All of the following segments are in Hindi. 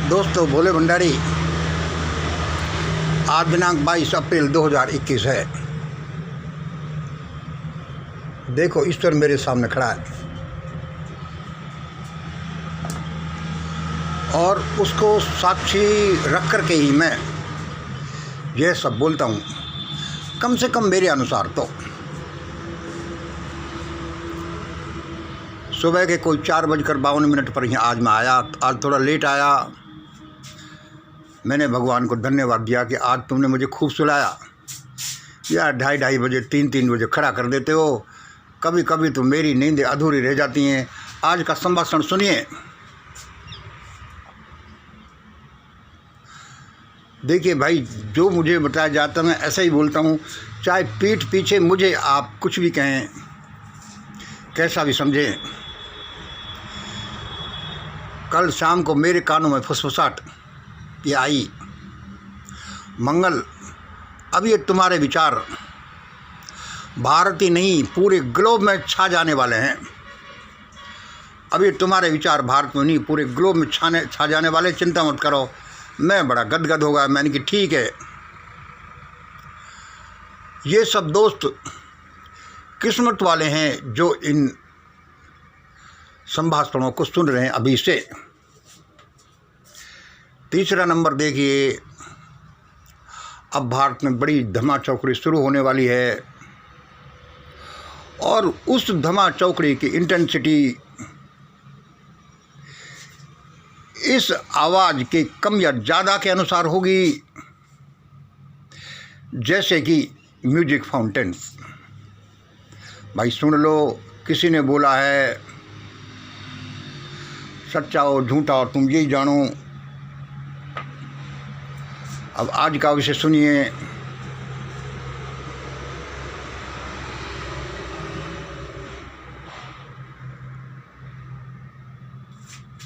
दोस्तों, भोले भंडारी, आज दिनांक 22 अप्रैल 2021 है। देखो, ईश्वर मेरे सामने खड़ा है और उसको साक्षी रख कर के ही मैं यह सब बोलता हूँ। कम से कम मेरे अनुसार तो सुबह के कोई 4:52 पर यहाँ आज मैं आया। आज थोड़ा लेट आया। मैंने भगवान को धन्यवाद दिया कि आज तुमने मुझे खूब सुलाया। यार 2:30 बजे 3 बजे खड़ा कर देते हो। कभी कभी तो मेरी नींदें अधूरी रह जाती हैं। आज का संभाषण सुनिए। देखिए भाई, जो मुझे बताया जाता है मैं ऐसा ही बोलता हूँ, चाहे पीठ पीछे मुझे आप कुछ भी कहें, कैसा भी समझें। कल शाम को मेरे कानों में फुसफुसाहट ये आई, मंगल, अब ये तुम्हारे विचार भारत ही नहीं पूरे ग्लोब में छा जाने वाले हैं। अब ये तुम्हारे विचार भारत में नहीं पूरे ग्लोब में छा जाने वाले। चिंता मत करो। मैं बड़ा गदगद हो गया। मैंने कि ठीक है। ये सब दोस्त किस्मत वाले हैं जो इन संभाषणों को सुन रहे हैं अभी से। तीसरा नंबर देखिए, अब भारत में बड़ी धमा चौकड़ी शुरू होने वाली है और उस धमा चौकड़ी की इंटेंसिटी इस आवाज़ के कम या ज़्यादा के अनुसार होगी, जैसे कि म्यूजिक फाउंटेन्स। भाई सुन लो, किसी ने बोला है सच्चा और झूठा और तुम यही जानो। अब आज का विषय सुनिए।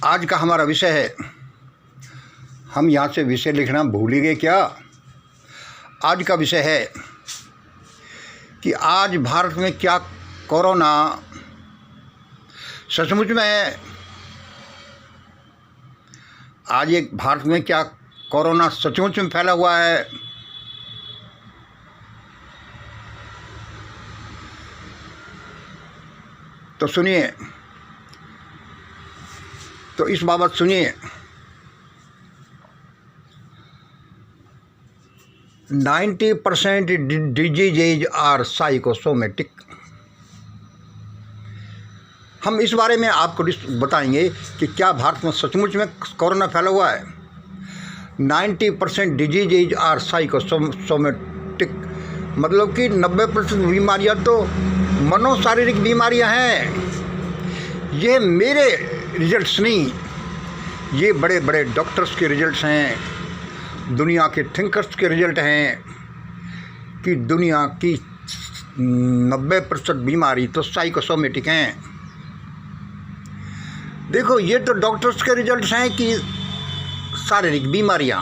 आज का हमारा विषय है, हम यहाँ से विषय लिखना भूल ही गए क्या। आज का विषय है कि आज भारत में क्या कोरोना सचमुच में है। आज एक भारत में क्या कोरोना सचमुच में फैला हुआ है। तो सुनिए, तो इस बाबत सुनिए। 90% डिजीजेज आर साइकोसोमेटिक। हम इस बारे में आपको बताएंगे कि क्या भारत में सचमुच में कोरोना फैला हुआ है। 90% डिजीजेज आर साइकोसोमेटिक, मतलब कि 90% बीमारियां तो मनोशारीरिक बीमारियां हैं। ये मेरे रिजल्ट्स नहीं, ये बड़े बड़े डॉक्टर्स के रिजल्ट्स हैं, दुनिया के थिंकर्स के रिजल्ट हैं कि दुनिया की 90% बीमारी तो साइकोसोमेटिक हैं। देखो, ये तो डॉक्टर्स के रिजल्ट्स हैं कि शारीरिक बीमारियां,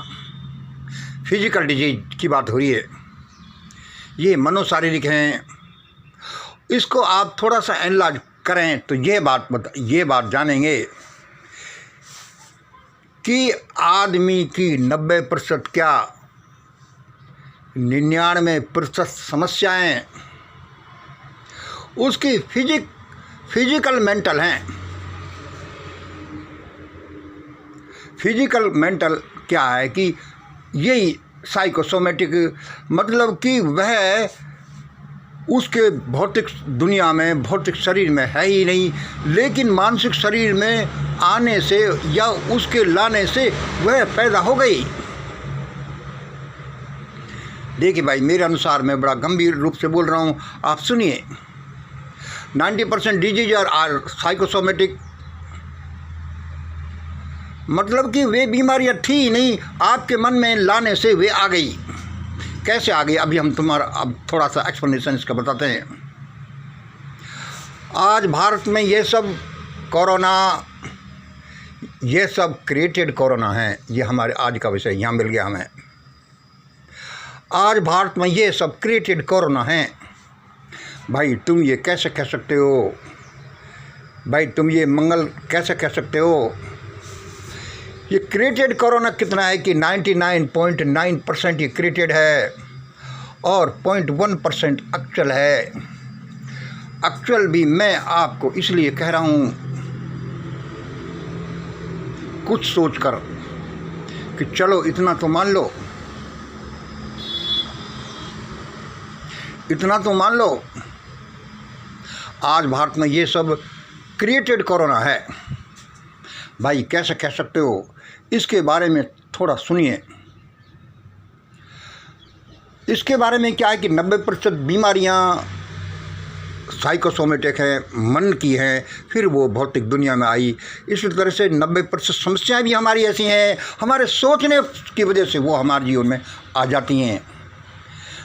फिजिकल डिजीज की बात हो रही है। ये मनोशारीरिक हैं। इसको आप थोड़ा सा एनालाइज करें तो ये बात जानेंगे कि आदमी की 90% क्या 99% समस्याएं उसकी फिजिकल मेंटल हैं। फिजिकल मेंटल क्या है कि यही साइकोसोमेटिक, मतलब कि वह उसके भौतिक दुनिया में, भौतिक शरीर में है ही नहीं, लेकिन मानसिक शरीर में आने से या उसके लाने से वह पैदा हो गई। देखिए भाई, मेरे अनुसार मैं बड़ा गंभीर रूप से बोल रहा हूँ, आप सुनिए। 90% डिजीज आर साइकोसोमेटिक, मतलब कि वे बीमारियाँ थी ही नहीं, आपके मन में लाने से वे आ गई। कैसे आ गई, अभी हम अब थोड़ा सा एक्सप्लेनेशन इसका बताते हैं। आज भारत में ये सब कोरोना, ये सब क्रिएटेड कोरोना है। ये हमारे आज का विषय यहाँ मिल गया हमें। आज भारत में ये सब क्रिएटेड कोरोना है। भाई तुम ये कैसे कह सकते हो? भाई तुम ये मंगल कैसे कह सकते हो ये क्रिएटेड कोरोना कितना है कि 99.9% ये क्रिएटेड है और 0.1% एक्चुअल है। एक्चुअल भी मैं आपको इसलिए कह रहा हूँ कुछ सोचकर कि चलो इतना तो मान लो, इतना तो मान लो आज भारत में ये सब क्रिएटेड कोरोना है। भाई कैसे कह सकते हो, इसके बारे में थोड़ा सुनिए। इसके बारे में क्या है कि 90% बीमारियां साइकोसोमेटिक हैं, मन की हैं, फिर वो भौतिक दुनिया में आई। इसी तरह से 90% समस्याएं भी हमारी ऐसी हैं, हमारे सोचने की वजह से वो हमारे जीवन में आ जाती हैं।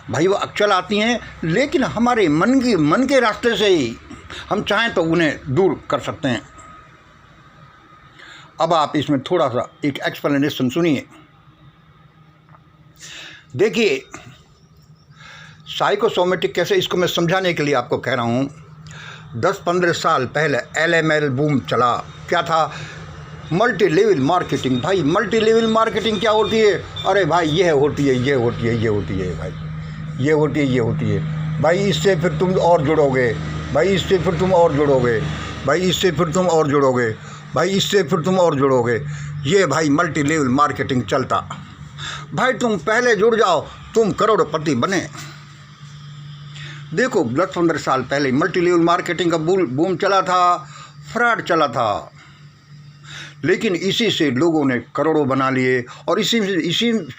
भाई वो अक्सर आती हैं, लेकिन हमारे मन के रास्ते से ही हम चाहें तो उन्हें दूर कर सकते हैं। अब आप इसमें थोड़ा सा एक एक्सप्लेनेशन सुनिए। देखिए साइकोसोमेटिक कैसे, इसको मैं समझाने के लिए आपको कह रहा हूँ। 10-15 साल पहले LML बूम चला। क्या था? Multi level marketing. भाई मल्टी लेवल मार्केटिंग क्या होती है? अरे भाई ये होती है, ये होती है, ये होती है, भाई ये होती है, ये होती है। भाई इससे फिर तुम और जुड़ोगे, भाई इससे फिर तुम और जुड़ोगे, भाई इससे फिर तुम और जुड़ोगे, भाई इससे फिर तुम और जुड़ोगे। ये भाई मल्टी लेवल मार्केटिंग चलता। भाई तुम पहले जुड़ जाओ, तुम करोड़पति बने। देखो 10-15 साल पहले मल्टी लेवल मार्केटिंग का बूम चला था, फ्रॉड चला था, लेकिन इसी से लोगों ने करोड़ों बना लिए और इसी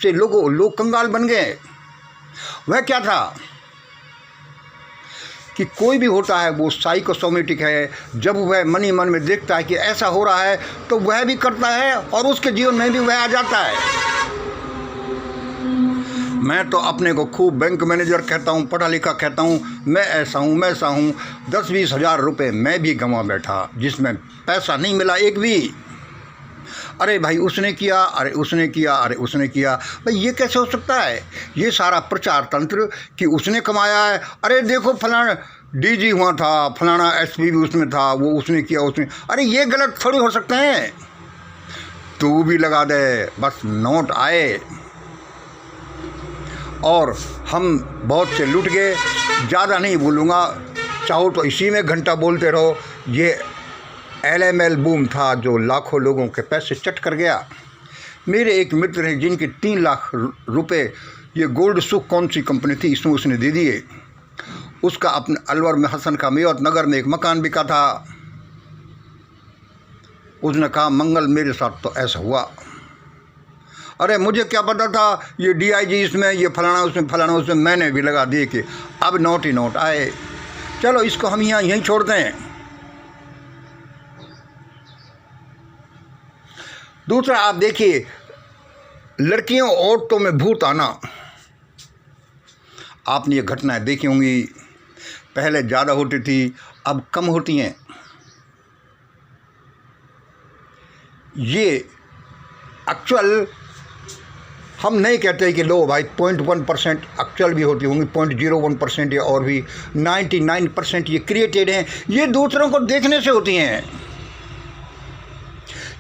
से लोग कंगाल बन गए। वह क्या था कि कोई भी होता है वो साइकोसोमेटिक है। जब वह मन ही मन में देखता है कि ऐसा हो रहा है तो वह भी करता है और उसके जीवन में भी वह आ जाता है। मैं तो अपने को खूब बैंक मैनेजर कहता हूँ, पढ़ा लिखा कहता हूँ, मैं ऐसा हूँ, मैं ऐसा हूँ। 10-20 हज़ार रुपये मैं भी गंवा बैठा, जिसमें पैसा नहीं मिला एक भी। अरे भाई उसने किया, अरे उसने किया, अरे उसने किया। भाई ये कैसे हो सकता है? ये सारा प्रचार तंत्र कि उसने कमाया है। अरे देखो फलाना DG हुआ था, फलाना SP भी उसमें था, वो उसने किया, उसने। अरे ये गलत थोड़ी हो सकते हैं। तू भी लगा दे, बस नोट आए और हम बहुत से लूट गए। ज़्यादा नहीं बोलूँगा, चाहो तो इसी में घंटा बोलते रहो। ये LML बूम था जो लाखों लोगों के पैसे चट कर गया। मेरे एक मित्र हैं जिनके 3 लाख रुपए, ये गोल्ड सुख कौन सी कंपनी थी, इसमें उसने दे दिए। उसका अपने अलवर में हसन का मेवत नगर में एक मकान बिका था। उसने कहा मंगल मेरे साथ तो ऐसा हुआ। अरे मुझे क्या पता था, ये DIG इसमें, ये फलाना उसमें, फलाना उसमें, मैंने भी लगा दिए कि अब नोट ही नोट आए। चलो इसको हम यहीं छोड़ते हैं। दूसरा आप देखिए, लड़कियों औरतों में भूत आना। आपने ये घटनाएं देखी होंगी। पहले ज़्यादा होती थी, अब कम होती हैं। ये एक्चुअल हम नहीं कहते कि लो भाई 0.1% एक्चुअल भी होती होंगी, 0.01% या और भी 99% ये क्रिएटेड हैं। ये दूसरों को देखने से होती हैं।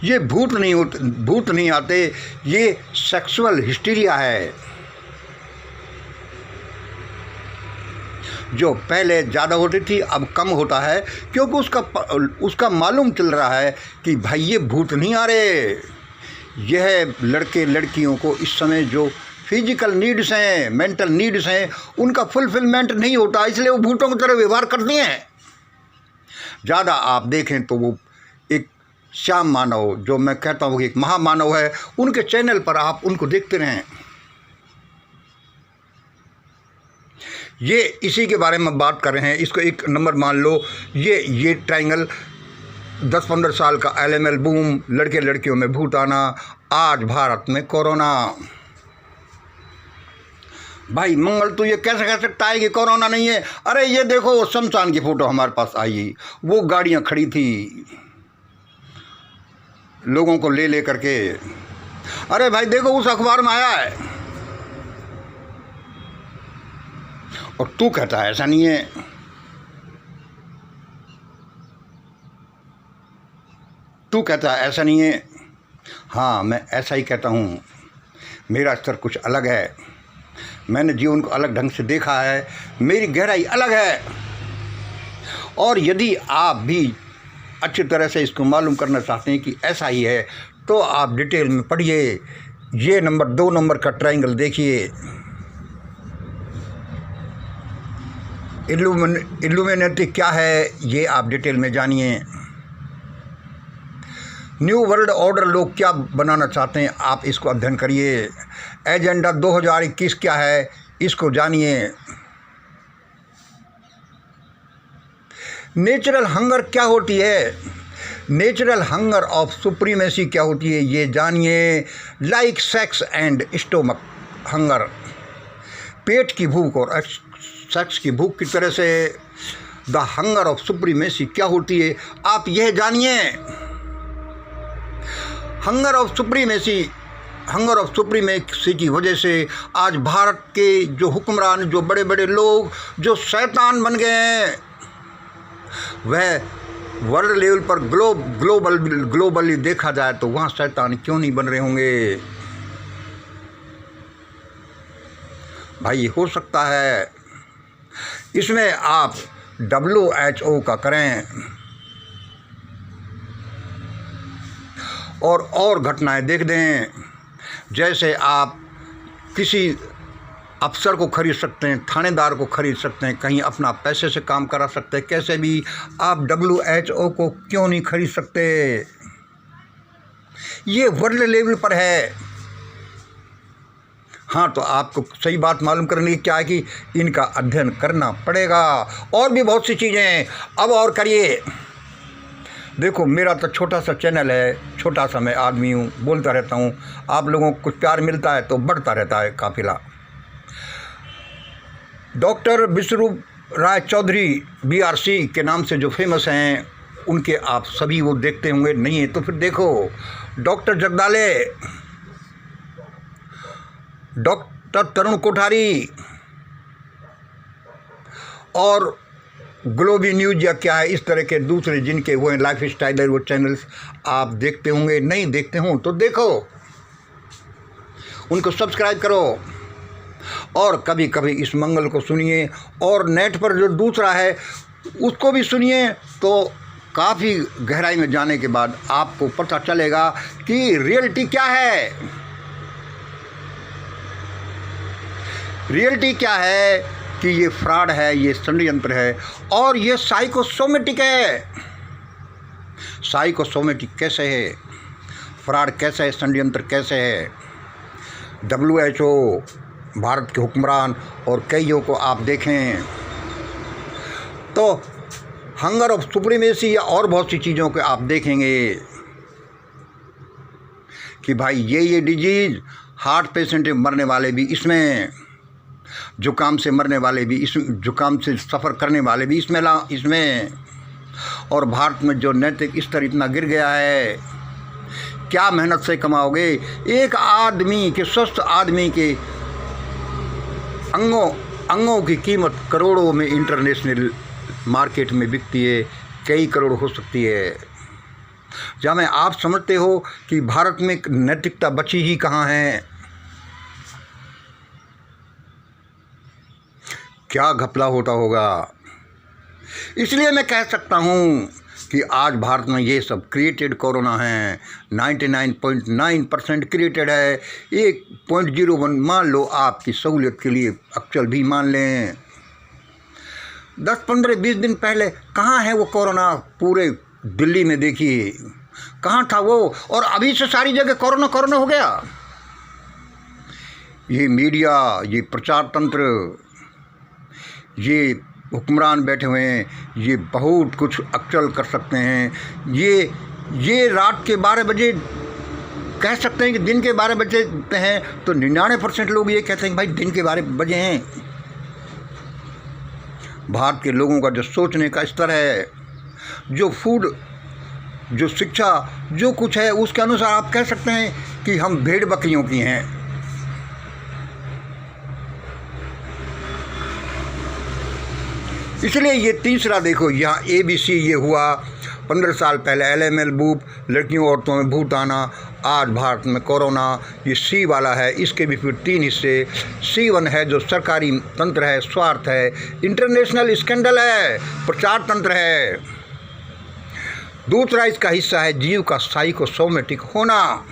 ये भूत नहीं आते, ये सेक्सुअल हिस्टीरिया है जो पहले ज़्यादा होती थी, अब कम होता है, क्योंकि उसका मालूम चल रहा है कि भाई ये भूत नहीं आ रहे। यह लड़के लड़कियों को इस समय जो फिजिकल नीड्स हैं, मेंटल नीड्स हैं, उनका फुलफिलमेंट नहीं होता, इसलिए वो भूतों की तरह व्यवहार करती हैं। ज़्यादा आप देखें तो वो एक श्याम मानव, जो मैं कहता हूँ कि एक महामानव है, उनके चैनल पर आप उनको देखते रहें। ये इसी के बारे में बात कर रहे हैं। इसको एक नंबर मान लो। ये ट्रायंगल 10-15 साल का LML बूम, लड़के लड़कियों में भूत आना, आज भारत में कोरोना। भाई मंगल तू ये कैसे कह सकता है कि कोरोना नहीं है? अरे ये देखो शमशान की फ़ोटो हमारे पास आई, वो गाड़ियाँ खड़ी थी लोगों को ले करके। अरे भाई देखो उस अखबार में आया है, और तू कहता है ऐसा नहीं है। तू कहता है ऐसा नहीं है। हाँ, मैं ऐसा ही कहता हूँ। मेरा स्तर कुछ अलग है, मैंने जीवन को अलग ढंग से देखा है, मेरी गहराई अलग है। और यदि आप भी अच्छी तरह से इसको मालूम करना चाहते हैं कि ऐसा ही है, तो आप डिटेल में पढ़िए। ये नंबर 2 नंबर का ट्रायंगल देखिए, इल्यूमिनेटी क्या है ये आप डिटेल में जानिए। न्यू वर्ल्ड ऑर्डर लोग क्या बनाना चाहते हैं आप इसको अध्ययन करिए। एजेंडा 2021 क्या है इसको जानिए। नेचुरल हंगर क्या होती है, नेचुरल हंगर ऑफ सुप्रीमेसी क्या होती है ये जानिए। Like sex and stomach hunger, पेट की भूख और सेक्स की भूख की तरह से द हंगर ऑफ सुप्रीमेसी क्या होती है आप यह जानिए। हंगर ऑफ सुप्रीमेसी की वजह से आज भारत के जो हुक्मरान, जो बड़े बड़े लोग जो शैतान बन गए हैं, वह वर्ल्ड लेवल पर ग्लोबली देखा जाए तो वहाँ शैतान क्यों नहीं बन रहे होंगे भाई। हो सकता है इसमें आप WHO का करें और घटनाएं देख दें। जैसे आप किसी अफसर को खरीद सकते हैं, थानेदार को खरीद सकते हैं, कहीं अपना पैसे से काम करा सकते हैं, कैसे भी आप WHO को क्यों नहीं खरीद सकते। ये वर्ल्ड लेवल पर है। हाँ, तो आपको सही बात मालूम करने की क्या है कि इनका अध्ययन करना पड़ेगा। और भी बहुत सी चीज़ें हैं, अब और करिए। देखो, मेरा तो छोटा सा चैनल है, छोटा सा मैं आदमी हूँ, बोलता रहता हूँ, आप लोगों को कुछ प्यार मिलता है तो बढ़ता रहता है काफिला। डॉक्टर विश्वरूप राय चौधरी BRC के नाम से जो फेमस हैं, उनके आप सभी वो देखते होंगे, नहीं है तो फिर देखो। डॉक्टर जगदाले, डॉक्टर तरुण कोठारी और ग्लोबी न्यूज़ या क्या है, इस तरह के दूसरे जिनके वो लाइफ स्टाइल है, वो चैनल्स आप देखते होंगे, नहीं देखते हों तो देखो, उनको सब्सक्राइब करो और कभी कभी इस मंगल को सुनिए। और नेट पर जो दूसरा है उसको भी सुनिए, तो काफ़ी गहराई में जाने के बाद आपको पता चलेगा कि रियलिटी क्या है। रियलिटी क्या है कि ये फ्रॉड है, ये षड्यंत्र है और ये साइकोसोमेटिक है। साइकोसोमेटिक कैसे है, फ्रॉड कैसे है, षड्यंत्र कैसे है। WHO, भारत के हुक्मरान और कईयों को आप देखें तो हंगर ऑफ सुप्रीमेसी या और बहुत सी चीज़ों को आप देखेंगे कि भाई ये डिजीज़, हार्ट पेशेंट मरने वाले भी इसमें, जुकाम से मरने वाले भी इसमें, जुकाम से सफ़र करने वाले भी इसमें। और भारत में जो नैतिक स्तर इतना गिर गया है, क्या मेहनत से कमाओगे। एक आदमी के, स्वस्थ आदमी के अंगों की कीमत करोड़ों में इंटरनेशनल मार्केट में बिकती है, कई करोड़ हो सकती है। जहाँ में आप समझते हो कि भारत में नैतिकता बची ही कहाँ है। क्या घपला होता होगा। इसलिए मैं कह सकता हूँ कि आज भारत में ये सब क्रिएटेड कोरोना है, 99.9% क्रिएटेड है। 1.01 मान लो आपकी सहूलियत के लिए, एक्चुअल भी मान लें। 10, 15, 20 दिन पहले कहाँ है वो कोरोना। पूरे दिल्ली में देखिए कहाँ था वो, और अभी से सारी जगह कोरोना हो गया। ये मीडिया, ये प्रचार तंत्र, ये हुक्मरान बैठे हुए हैं, ये बहुत कुछ अक्चल कर सकते हैं। ये रात के 12 बजे कह सकते हैं कि दिन के 12 बजे हैं, तो 99% लोग ये कहते हैं कि भाई दिन के 12 बजे हैं। भारत के लोगों का जो सोचने का स्तर है, जो फूड, जो शिक्षा, जो कुछ है, उसके अनुसार आप कह सकते हैं कि हम भेड़ बकरियों की हैं। इसलिए ये तीसरा देखो, यहाँ ABC ये हुआ 15 साल पहले, LML बूप, लड़कियों औरतों में भूत आना, आज भारत में कोरोना ये सी वाला है, इसके भी फिर 3 हिस्से। C1 है जो सरकारी तंत्र है, स्वार्थ है, इंटरनेशनल स्कैंडल है, प्रचार तंत्र है। दूसरा इसका हिस्सा है जीव का साइकोसोमेटिक होना।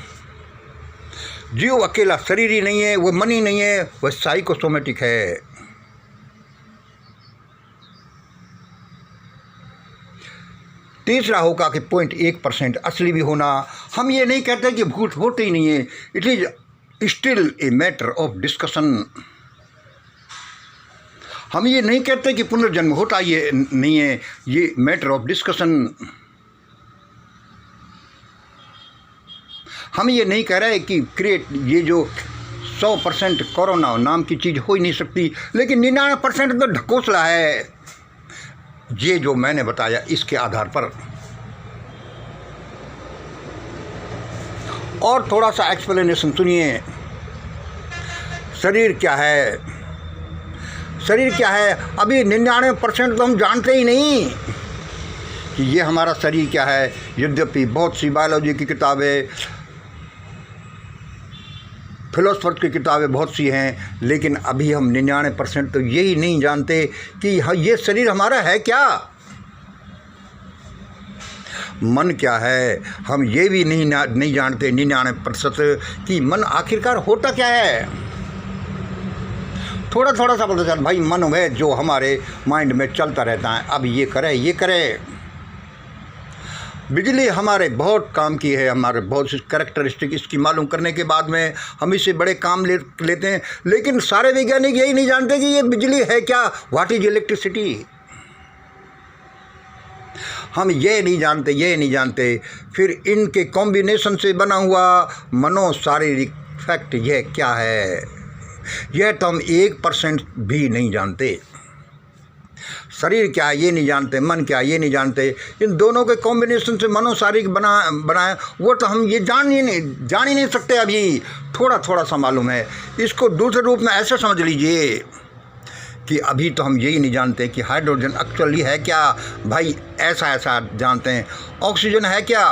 जीव अकेला शरीर ही नहीं है, वो मन ही नहीं है, वह साइकोसोमेटिक है। तीसरा होगा कि 0.1% असली भी होना। हम ये नहीं कहते कि भूत होते ही नहीं है, it is still a matter of discussion. हम ये नहीं कहते कि पुनर्जन्म होता ये नहीं है, ये मैटर ऑफ डिस्कशन। हम ये नहीं कह रहे कि क्रिएट ये जो 100% कोरोना नाम की चीज़ हो ही नहीं सकती, लेकिन 99% तो ढकोसला है। ये जो मैंने बताया इसके आधार पर। और थोड़ा सा एक्सप्लेनेशन सुनिए। शरीर क्या है? शरीर क्या है? अभी 99% तो हम जानते ही नहीं कि ये हमारा शरीर क्या है। यद्यपि बहुत सी बायोलॉजी की किताबें, फिलोसफर की किताबें बहुत सी हैं, लेकिन अभी हम 99% तो यही नहीं जानते कि ये शरीर हमारा है क्या, मन क्या है। हम ये भी नहीं जानते 99% कि मन आखिरकार होता क्या है। थोड़ा थोड़ा सा पता चल भाई मन है जो हमारे माइंड में चलता रहता है, अब ये करे ये करे। बिजली हमारे बहुत काम की है, हमारे बहुत सी कैरेक्टरिस्टिक इसकी मालूम करने के बाद में हम इससे बड़े काम लेते हैं, लेकिन सारे वैज्ञानिक यही नहीं जानते कि ये बिजली है क्या, व्हाट इज इलेक्ट्रिसिटी। हम ये नहीं जानते। फिर इनके कॉम्बिनेशन से बना हुआ मनोशारीरिक फैक्ट यह क्या है, यह तो हम 1% भी नहीं जानते। शरीर क्या है ये नहीं जानते, मन क्या है ये नहीं जानते। इन दोनों के कॉम्बिनेशन से मनोशारीरिक बनाए वो तो हम ये जान ही नहीं सकते। अभी थोड़ा थोड़ा सा मालूम है। इसको दूसरे रूप में ऐसे समझ लीजिए कि अभी तो हम यही नहीं जानते कि हाइड्रोजन एक्चुअली है क्या, भाई ऐसा जानते हैं। ऑक्सीजन है क्या,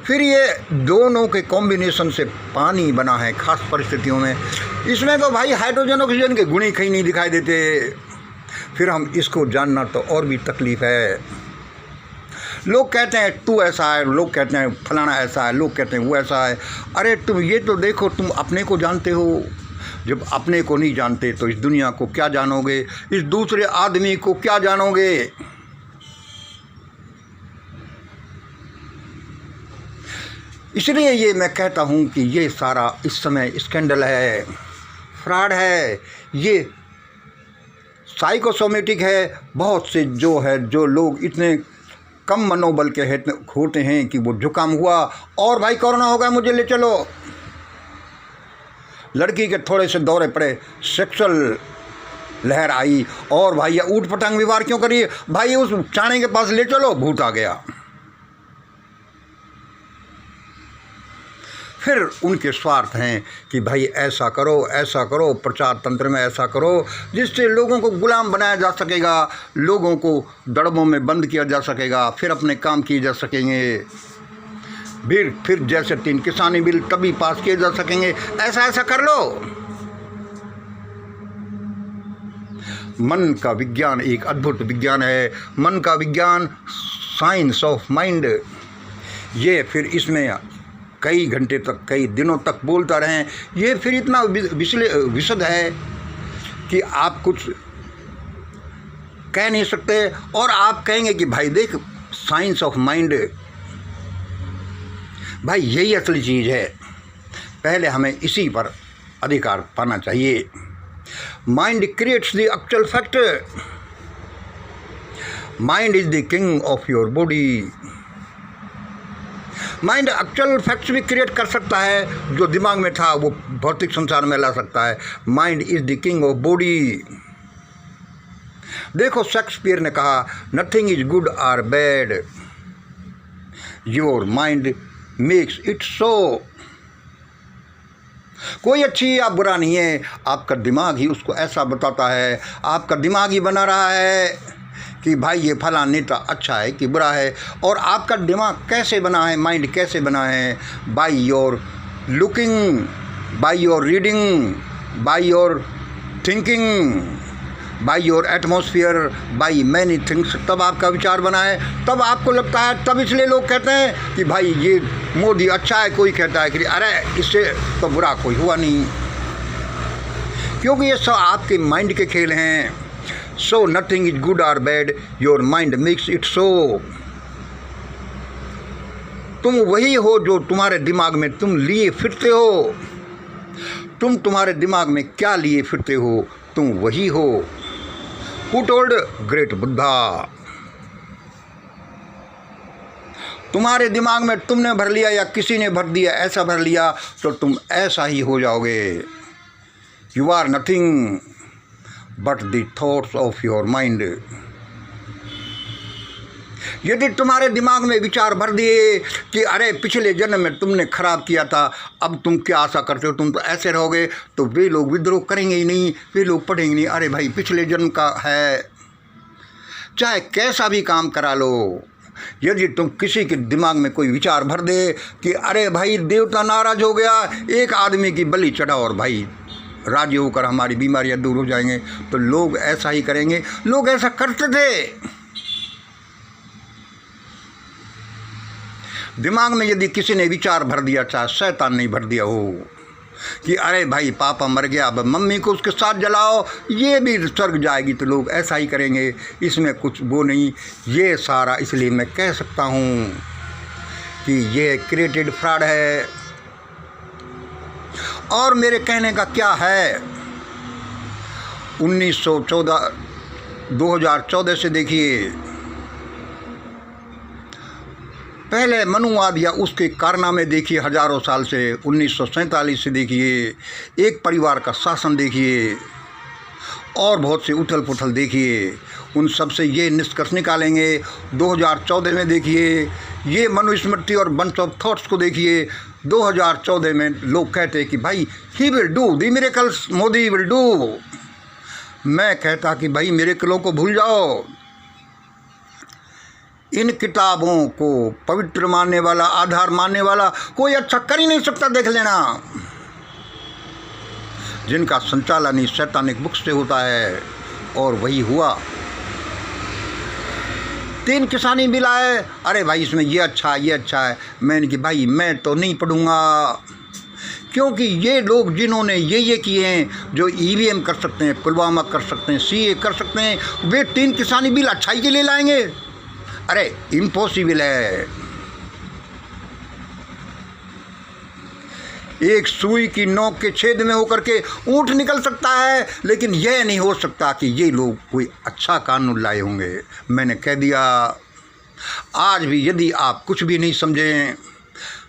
फिर ये दोनों के कॉम्बिनेशन से पानी बना है खास परिस्थितियों में। इसमें तो भाई हाइड्रोजन ऑक्सीजन के गुण ही कहीं नहीं दिखाई देते। फिर हम इसको जानना तो और भी तकलीफ़ है। लोग कहते हैं तू ऐसा है, लोग कहते हैं फलाना ऐसा है, लोग कहते हैं वो ऐसा है। अरे तुम ये तो देखो, तुम अपने को जानते हो। जब अपने को नहीं जानते तो इस दुनिया को क्या जानोगे, इस दूसरे आदमी को क्या जानोगे। इसलिए ये मैं कहता हूँ कि ये सारा इस समय स्कैंडल है, फ्रॉड है, ये साइकोसोमेटिक है। बहुत से जो लोग इतने कम मनोबल के होते हैं कि वो जुकाम हुआ और भाई कोरोना हो गया मुझे ले चलो। लड़की के थोड़े से दौरे पड़े, सेक्सुअल लहर आई और भाई ये ऊट पटांग व्यवहार क्यों करिए, भाई उस चाणे के पास ले चलो, भूत आ गया। फिर उनके स्वार्थ हैं कि भाई ऐसा करो, प्रचार तंत्र में ऐसा करो जिससे लोगों को गुलाम बनाया जा सकेगा, लोगों को दड़बों में बंद किया जा सकेगा, फिर अपने काम किए जा सकेंगे। फिर जैसे 3 किसानी बिल तभी पास किए जा सकेंगे। ऐसा कर लो। मन का विज्ञान एक अद्भुत विज्ञान है। मन का विज्ञान, साइंस ऑफ माइंड, ये फिर इसमें कई घंटे तक, कई दिनों तक बोलता रहें। ये फिर इतना विशद है कि आप कुछ कह नहीं सकते। और आप कहेंगे कि भाई देख, साइंस ऑफ माइंड, भाई यही असली चीज़ है। पहले हमें इसी पर अधिकार पाना चाहिए। Mind creates the actual fact. Mind is the king of your body. Mind actual facts भी क्रिएट कर सकता है, जो दिमाग में था वो भौतिक संसार में ला सकता है। Mind is the king of body. देखो शेक्सपियर ने कहा, नथिंग इज गुड और bad, your mind makes it so. कोई अच्छी या बुरा नहीं है, आपका दिमाग ही उसको ऐसा बताता है। आपका दिमाग ही बना रहा है कि भाई ये फला नेता अच्छा है कि बुरा है। और आपका दिमाग कैसे बना है, माइंड कैसे बना है? By your looking, by your reading, by your thinking, by your atmosphere, by many things, तब आपका विचार बना है, तब आपको लगता है। तब इसलिए लोग कहते हैं कि भाई ये मोदी अच्छा है, कोई कहता है कि अरे इससे तो बुरा कोई हुआ नहीं, क्योंकि ये सब आपके माइंड के खेल हैं। सो नथिंग इज गुड और bad, your mind makes it so. तुम वही हो जो तुम्हारे दिमाग में तुम लिए फिरते हो। तुम तुम्हारे दिमाग में क्या लिए फिरते हो, तुम वही हो। Who told? ग्रेट बुद्धा। तुम्हारे दिमाग में तुमने भर लिया या किसी ने भर दिया, ऐसा भर लिया तो तुम ऐसा ही हो जाओगे। You are nothing but the thoughts of your mind. यदि तुम्हारे दिमाग में विचार भर दिए कि अरे पिछले जन्म में तुमने खराब किया था, अब तुम क्या आशा करते हो, तुम तो ऐसे रहोगे, तो वे लोग विद्रोह करेंगे ही नहीं, वे लोग पढ़ेंगे नहीं। अरे भाई पिछले जन्म का है, चाहे कैसा भी काम करा लो। यदि तुम किसी के दिमाग में कोई विचार भर दे कि अरे भाई देवता नाराज हो गया, एक आदमी की बलि चढ़ाओ और भाई राजी होकर हमारी बीमारियां दूर हो जाएंगे, तो लोग ऐसा ही करेंगे। लोग ऐसा करते थे। दिमाग में यदि किसी ने विचार भर दिया, चाहे शैतान नहीं भर दिया हो, कि अरे भाई पापा मर गया, अब मम्मी को उसके साथ जलाओ, ये भी स्वर्ग जाएगी, तो लोग ऐसा ही करेंगे। इसमें कुछ वो नहीं। ये सारा इसलिए मैं कह सकता हूँ कि ये क्रिएटेड फ्रॉड है। और मेरे कहने का क्या है, 2014 से देखिए, पहले मनुवाद या उसके कारनामे देखिए हजारों साल से, 1947 से देखिए, एक परिवार का शासन देखिए, और बहुत से उथल पुथल देखिए। उन सब से ये निष्कर्ष निकालेंगे। 2014 में देखिए, ये मनुस्मृति और बंच ऑफ थॉट्स को देखिए। 2014 में लोग कहते हैं कि भाई he will do the miracles, Modi will do. मैं कहता कि भाई मिरेकलों को भूल जाओ। इन किताबों को पवित्र मानने वाला, आधार मानने वाला कोई अच्छा कर ही नहीं सकता, देख लेना। जिनका संचालन ही शैतानिक बुक से होता है, और वही हुआ। 3 किसानी बिल आए, अरे भाई इसमें ये अच्छा है, ये अच्छा है। मैंने कि भाई मैं तो नहीं पढ़ूंगा, क्योंकि ये लोग जिन्होंने ये किए हैं, जो EVM कर सकते हैं, पुलवामा कर सकते हैं, CA कर सकते हैं, वे 3 किसानी बिल अच्छाई के लिए लाएंगे? अरे इम्पॉसिबल है। एक सुई की नोक के छेद में होकर के ऊंट निकल सकता है, लेकिन यह नहीं हो सकता कि ये लोग कोई अच्छा कानून लाए होंगे। मैंने कह दिया। आज भी यदि आप कुछ भी नहीं समझें,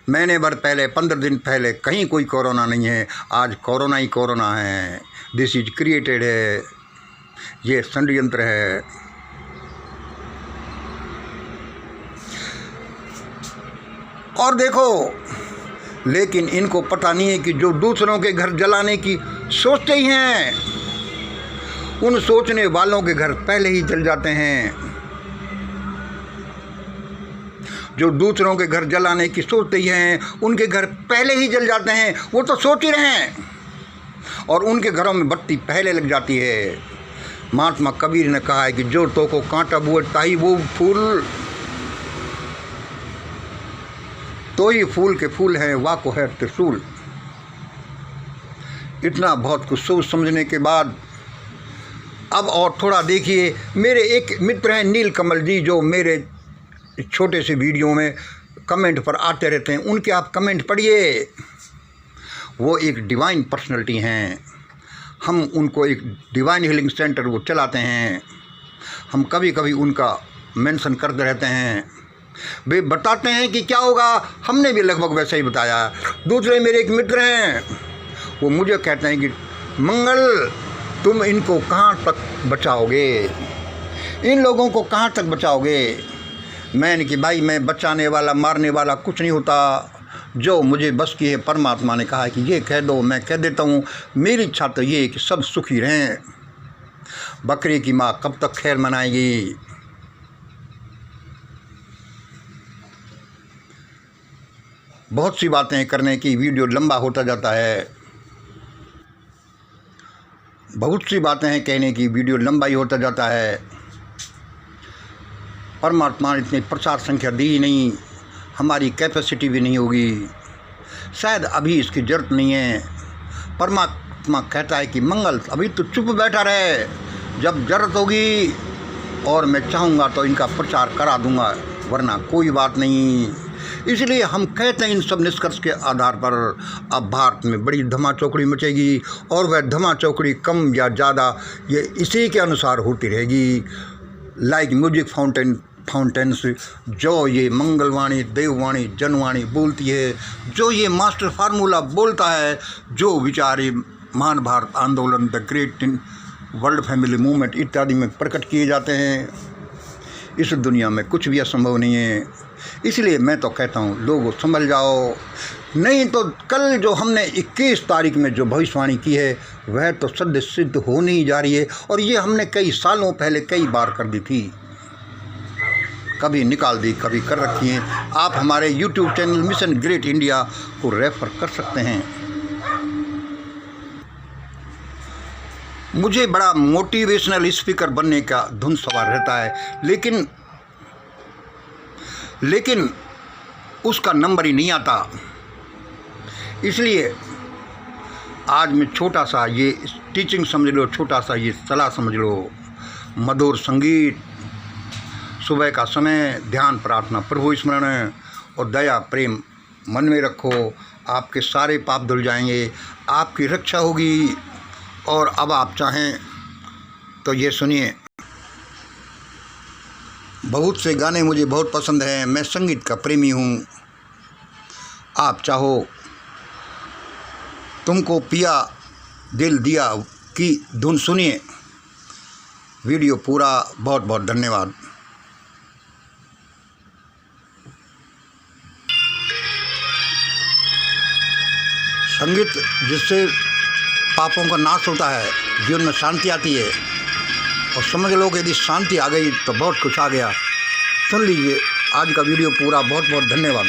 महीने भर पहले, 15 दिन पहले कहीं कोई कोरोना नहीं है, आज कोरोना ही कोरोना है। दिस इज क्रिएटेड है, ये षड्यंत्र है। और देखो, लेकिन इनको पता नहीं है कि जो दूसरों के घर जलाने की सोचते ही हैं, उन सोचने वालों के घर पहले ही जल जाते हैं। जो दूसरों के घर जलाने की सोचते ही हैं, उनके घर पहले ही जल जाते हैं। वो तो सोच ही रहे हैं, और उनके घरों में बत्ती पहले लग जाती है। महात्मा कबीर ने कहा है कि जो तो को कांटा बुए ताही वो फूल, तो ही फूल के फूल हैं, वाह को है त्रिशूल। इतना बहुत कुछ सोच समझने के बाद अब और थोड़ा देखिए। मेरे एक मित्र हैं नील कमल जी, जो मेरे छोटे से वीडियो में कमेंट पर आते रहते हैं। उनके आप कमेंट पढ़िए। वो एक डिवाइन पर्सनैलिटी हैं। हम उनको एक डिवाइन हीलिंग सेंटर वो चलाते हैं। हम कभी कभी उनका मेंशन करते रहते हैं। वे बताते हैं कि क्या होगा, हमने भी लगभग वैसा ही बताया। दूसरे मेरे एक मित्र हैं, वो मुझे कहते हैं कि मंगल तुम इनको कहाँ तक बचाओगे, इन लोगों को कहाँ तक बचाओगे। मैंने कि भाई मैं बचाने वाला, मारने वाला कुछ नहीं होता। जो मुझे बस की है, परमात्मा ने कहा है कि ये कह दो, मैं कह देता हूँ। मेरी इच्छा तो ये है कि सब सुखी रहें। बकरी की माँ कब तक खैर मनाएगी। बहुत सी बातें करने की वीडियो लंबा होता जाता है, बहुत सी बातें हैं कहने की वीडियो लंबा ही होता जाता है। परमात्मा ने इतनी प्रचार संख्या दी ही नहीं, हमारी कैपेसिटी भी नहीं होगी, शायद अभी इसकी ज़रूरत नहीं है। परमात्मा कहता है कि मंगल अभी तो चुप बैठा रहे, जब ज़रूरत होगी और मैं चाहूँगा तो इनका प्रचार करा दूँगा, वरना कोई बात नहीं। इसलिए हम कहते हैं इन सब निष्कर्ष के आधार पर अब भारत में बड़ी धमा चौकड़ी मचेगी, और वह धमा चौकड़ी कम या ज़्यादा ये इसी के अनुसार होती रहेगी। लाइक म्यूजिक फाउंटेन्स जो ये मंगलवाणी, देववाणी, जनवाणी बोलती है, जो ये मास्टर फार्मूला बोलता है, जो विचारे महान भारत आंदोलन, the great world family movement इत्यादि में प्रकट किए जाते हैं, इस दुनिया में कुछ भी असंभव नहीं है। इसलिए मैं तो कहता हूँ लोगों संभल जाओ, नहीं तो कल जो हमने 21 तारीख में जो भविष्यवाणी की है वह तो सद्य सिद्ध होने ही जा रही है, और ये हमने कई सालों पहले कई बार कर दी थी, कभी निकाल दी, कभी कर रखी है। आप हमारे YouTube channel mission great India को रेफर कर सकते हैं। मुझे बड़ा मोटिवेशनल स्पीकर बनने का धुन सवार रहता है, लेकिन उसका नंबर ही नहीं आता। इसलिए आज मैं छोटा सा ये टीचिंग समझ लो, छोटा सा ये सलाह समझ लो, मधुर संगीत, सुबह का समय, ध्यान, प्रार्थना, प्रभु स्मरण और दया प्रेम मन में रखो, आपके सारे पाप धुल जाएंगे, आपकी रक्षा होगी। और अब आप चाहें तो ये सुनिए, बहुत से गाने मुझे बहुत पसंद हैं, मैं संगीत का प्रेमी हूँ। आप चाहो तुमको पिया दिल दिया की धुन सुनिए। वीडियो पूरा, बहुत बहुत धन्यवाद। संगीत जिससे पापों का नाश होता है, जीवन में शांति आती है, और समझ लो कि यदि शांति आ गई तो बहुत कुछ आ गया। सुन लीजिए आज का वीडियो पूरा, बहुत बहुत धन्यवाद।